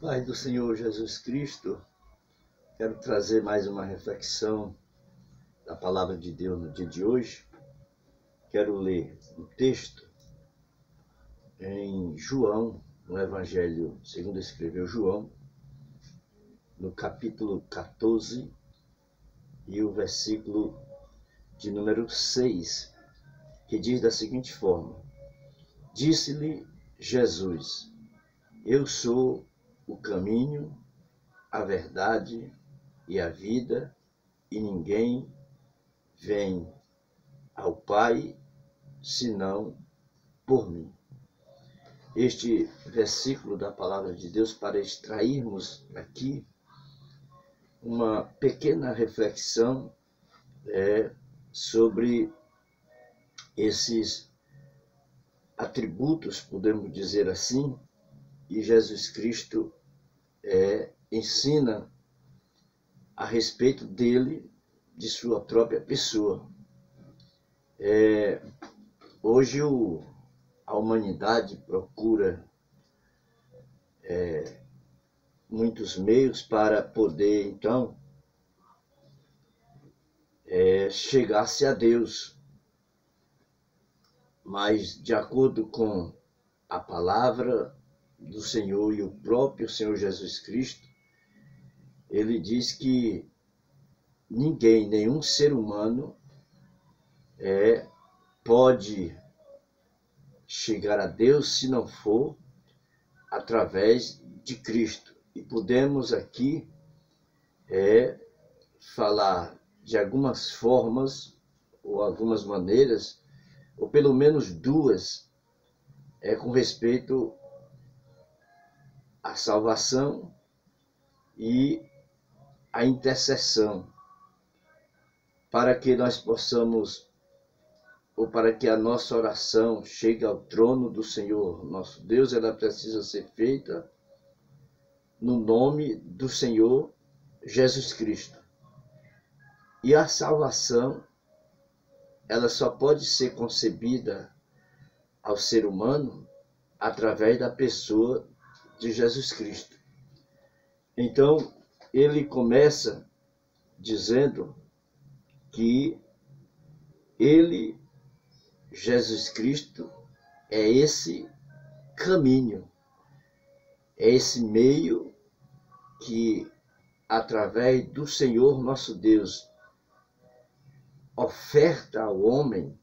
Pai do Senhor Jesus Cristo, quero trazer mais uma reflexão da Palavra de Deus no dia de hoje. Quero ler um texto em João, no Evangelho segundo escreveu João, no capítulo 14 e o versículo de número 6, que diz da seguinte forma: Disse-lhe Jesus: Eu sou o caminho, a verdade e a vida, e ninguém vem ao Pai senão por mim. Este versículo da palavra de Deus, para extrairmos aqui uma pequena reflexão sobre esses atributos, podemos dizer assim, e Jesus Cristo ensina a respeito dele, de sua própria pessoa. Hoje a humanidade procura muitos meios para poder, então, chegar-se a Deus. Mas, de acordo com a palavra do Senhor e o próprio Senhor Jesus Cristo, ele diz que ninguém, nenhum ser humano pode chegar a Deus se não for através de Cristo. E podemos aqui falar de algumas formas, ou algumas maneiras, ou pelo menos duas, com respeito à salvação e à intercessão, para que nós possamos, ou para que a nossa oração chegue ao trono do Senhor nosso Deus, ela precisa ser feita no nome do Senhor Jesus Cristo. E a salvação, ela só pode ser concebida ao ser humano através da pessoa de Jesus Cristo. Então, ele começa dizendo que ele, Jesus Cristo, é esse caminho, é esse meio que, através do Senhor nosso Deus, oferta ao homem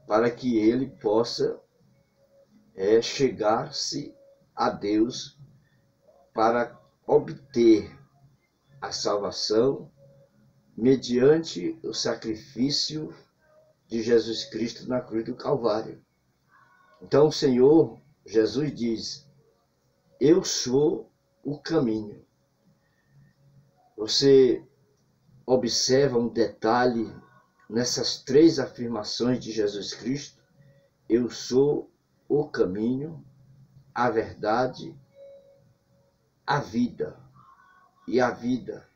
para que ele possa chegar-se a Deus, para obter a salvação mediante o sacrifício de Jesus Cristo na cruz do Calvário. Então o Senhor Jesus diz: eu sou o caminho. Você observa um detalhe nessas três afirmações de Jesus Cristo: eu sou o caminho, a verdade, a vida. E a vida.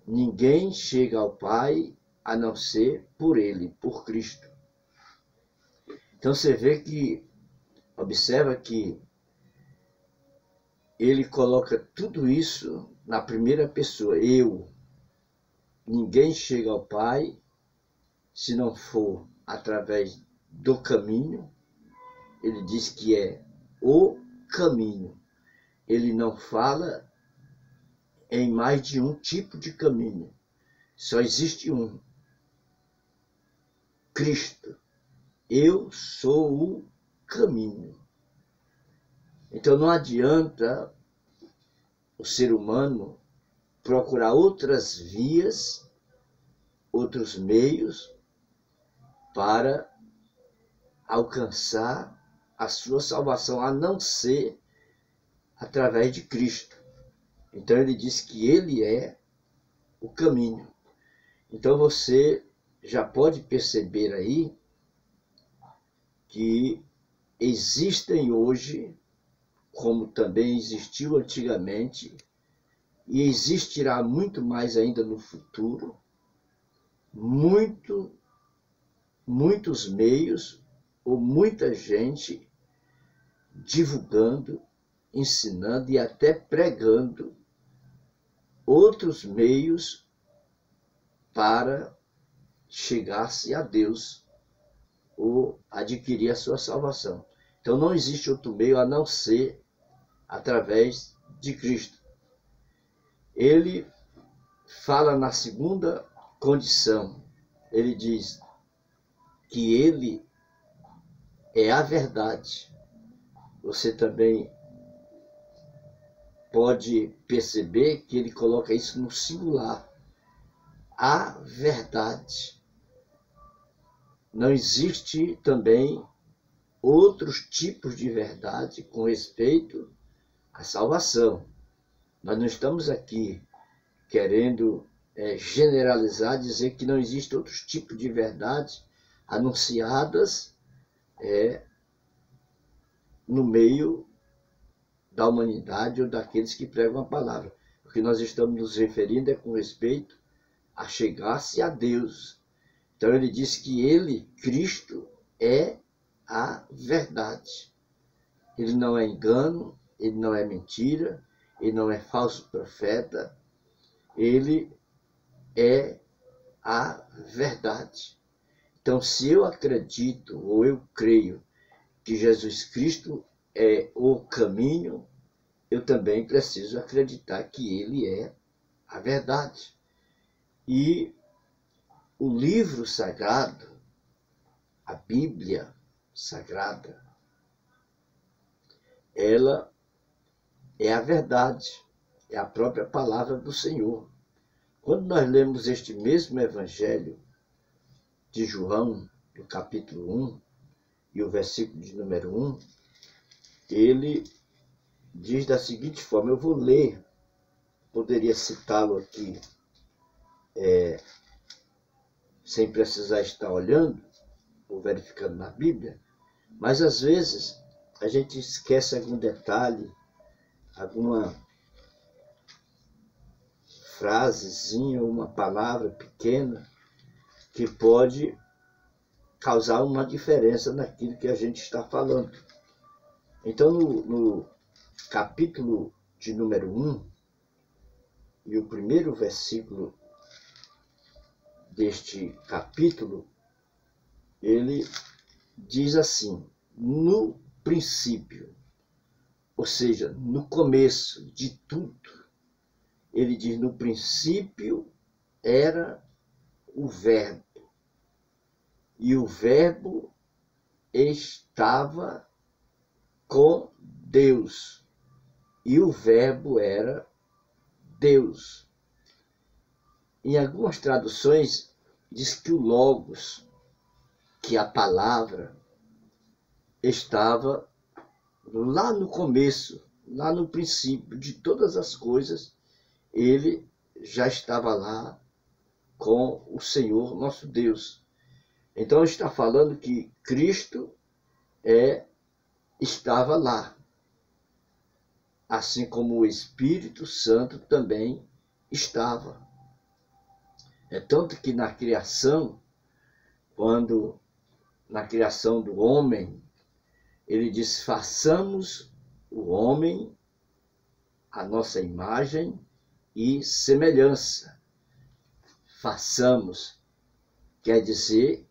Ninguém chega ao Pai a não ser por Ele, por Cristo. Então você vê que, observa que ele coloca tudo isso na primeira pessoa, eu. Ninguém chega ao Pai se não for através do caminho. Ele diz que é o caminho. Ele não fala em mais de um tipo de caminho. Só existe um: Cristo. Eu sou o caminho. Então não adianta o ser humano procurar outras vias, outros meios para alcançar a sua salvação, a não ser através de Cristo. Então ele diz que ele é o caminho. Então você já pode perceber aí que existem hoje, como também existiu antigamente, e existirá muito mais ainda no futuro, muitos meios ou muita gente divulgando ensinando e até pregando outros meios para chegar-se a Deus ou adquirir a sua salvação. Então não existe outro meio a não ser através de Cristo. Ele fala na segunda condição, ele diz que ele é a verdade. Você também pode perceber que ele coloca isso no singular. A verdade. Não existe também outros tipos de verdade com respeito à salvação. Nós não estamos aqui querendo generalizar, dizer que não existe outros tipos de verdade anunciadas no meio da humanidade ou daqueles que pregam a palavra. O que nós estamos nos referindo é com respeito a chegar-se a Deus. Então ele diz que ele, Cristo, é a verdade. Ele não é engano, ele não é mentira, ele não é falso profeta, ele é a verdade. Então, se eu acredito ou eu creio que Jesus Cristo é o caminho, eu também preciso acreditar que ele é a verdade. E o livro sagrado, a Bíblia Sagrada, ela é a verdade, é a própria palavra do Senhor. Quando nós lemos este mesmo evangelho de João, no capítulo 1, e o versículo de número 1, ele diz da seguinte forma, eu vou ler, poderia citá-lo aqui, sem precisar estar olhando ou verificando na Bíblia, mas às vezes a gente esquece algum detalhe, alguma frasezinha, uma palavra pequena que pode causar uma diferença naquilo que a gente está falando. Então, no capítulo de número 1, e o primeiro versículo deste capítulo, ele diz assim, no princípio, ou seja, no começo de tudo, ele diz, no princípio era o Verbo, e o Verbo estava com Deus, e o Verbo era Deus. Em algumas traduções, diz que o Logos, que a palavra, estava lá no começo, lá no princípio de todas as coisas, ele já estava lá com o Senhor nosso Deus. Então está falando que Cristo estava lá, assim como o Espírito Santo também estava. É tanto que na criação, quando na criação do homem, ele diz, façamos o homem a nossa imagem e semelhança. Façamos, quer dizer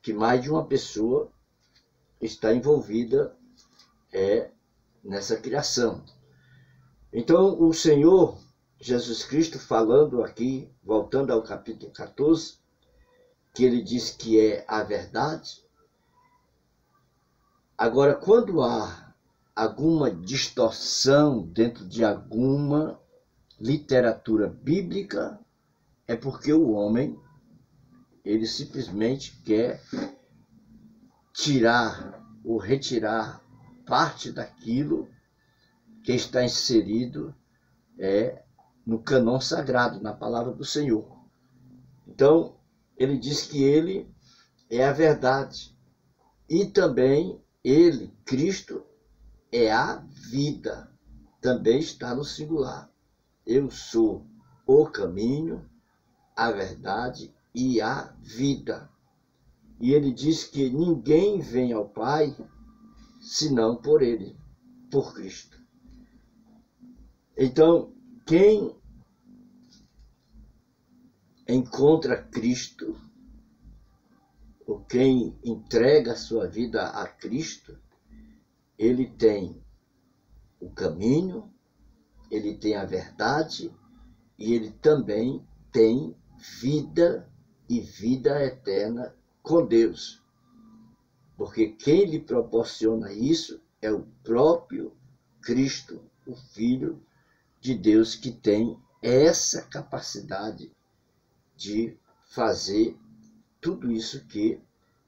que mais de uma pessoa está envolvida nessa criação. Então, o Senhor Jesus Cristo, falando aqui, voltando ao capítulo 14, que ele diz que é a verdade. Agora, quando há alguma distorção dentro de alguma literatura bíblica, é porque o homem, ele simplesmente quer tirar ou retirar parte daquilo que está inserido no cânon sagrado, na palavra do Senhor. Então, ele diz que ele é a verdade. E também ele, Cristo, é a vida. Também está no singular. Eu sou o caminho, a verdade e a vida. E ele diz que ninguém vem ao Pai senão por ele, por Cristo. Então, quem encontra Cristo, ou quem entrega a sua vida a Cristo, ele tem o caminho, ele tem a verdade e ele também tem vida e vida eterna com Deus. Porque quem lhe proporciona isso é o próprio Cristo, o Filho de Deus, que tem essa capacidade de fazer tudo isso que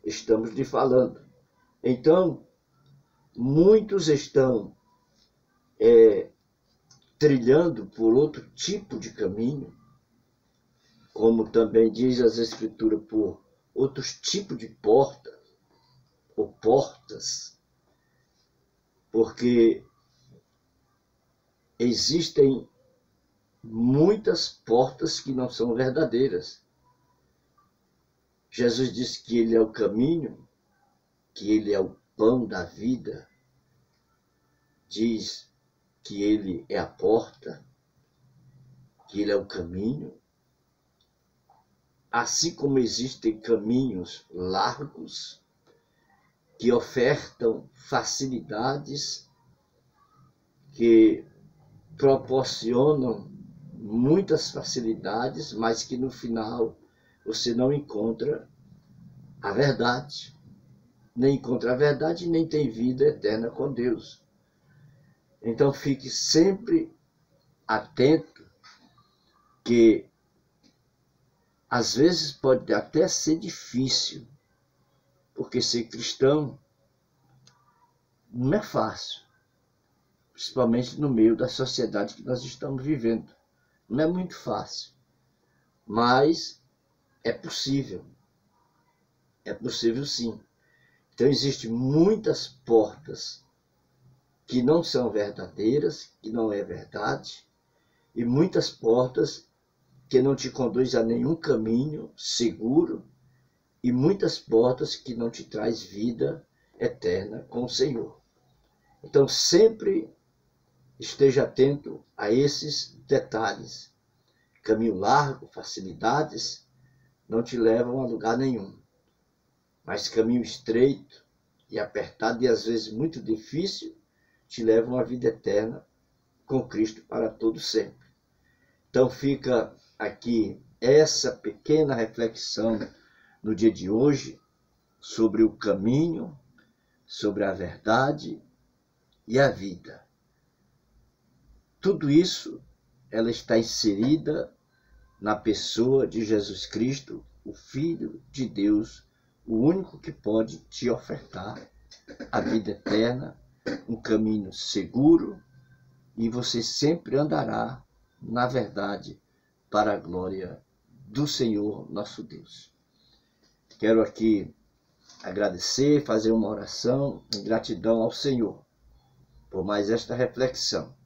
estamos lhe falando. Então, muitos estão trilhando por outro tipo de caminho, como também diz as Escrituras, por outros tipos de portas, ou portas, porque existem muitas portas que não são verdadeiras. Jesus disse que ele é o caminho, que ele é o pão da vida, diz que ele é a porta, que ele é o caminho. Assim como existem caminhos largos que ofertam facilidades, que proporcionam muitas facilidades, mas que no final você não encontra a verdade. Nem encontra a verdade, nem tem vida eterna com Deus. Então fique sempre atento, que às vezes pode até ser difícil, porque ser cristão não é fácil, principalmente no meio da sociedade que nós estamos vivendo. Não é muito fácil, mas é possível sim. Então existem muitas portas que não são verdadeiras, que não é verdade, e muitas portas que não te conduzem a nenhum caminho seguro, e muitas portas que não te traz vida eterna com o Senhor. Então sempre esteja atento a esses detalhes. Caminho largo, facilidades, não te levam a lugar nenhum. Mas caminho estreito e apertado, e às vezes muito difícil, te levam à vida eterna com Cristo para todo sempre. Então fica aqui essa pequena reflexão no dia de hoje sobre o caminho, sobre a verdade e a vida. Tudo isso, ela está inserida na pessoa de Jesus Cristo, o Filho de Deus, o único que pode te ofertar a vida eterna, um caminho seguro, e você sempre andará na verdade para a glória do Senhor nosso Deus. Quero aqui agradecer, fazer uma oração em gratidão ao Senhor por mais esta reflexão.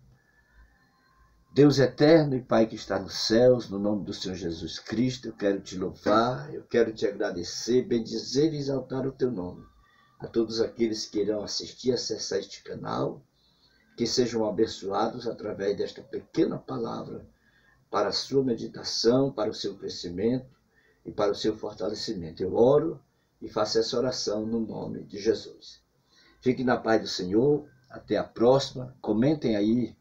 Deus eterno e Pai que está nos céus, no nome do Senhor Jesus Cristo, eu quero te louvar, eu quero te agradecer, bendizer e exaltar o teu nome. A todos aqueles que irão assistir e acessar este canal, que sejam abençoados através desta pequena palavra, para a sua meditação, para o seu crescimento e para o seu fortalecimento. Eu oro e faço essa oração no nome de Jesus. Fiquem na paz do Senhor, até a próxima, comentem aí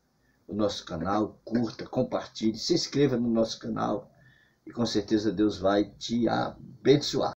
o nosso canal, curta, compartilhe, se inscreva no nosso canal e com certeza Deus vai te abençoar.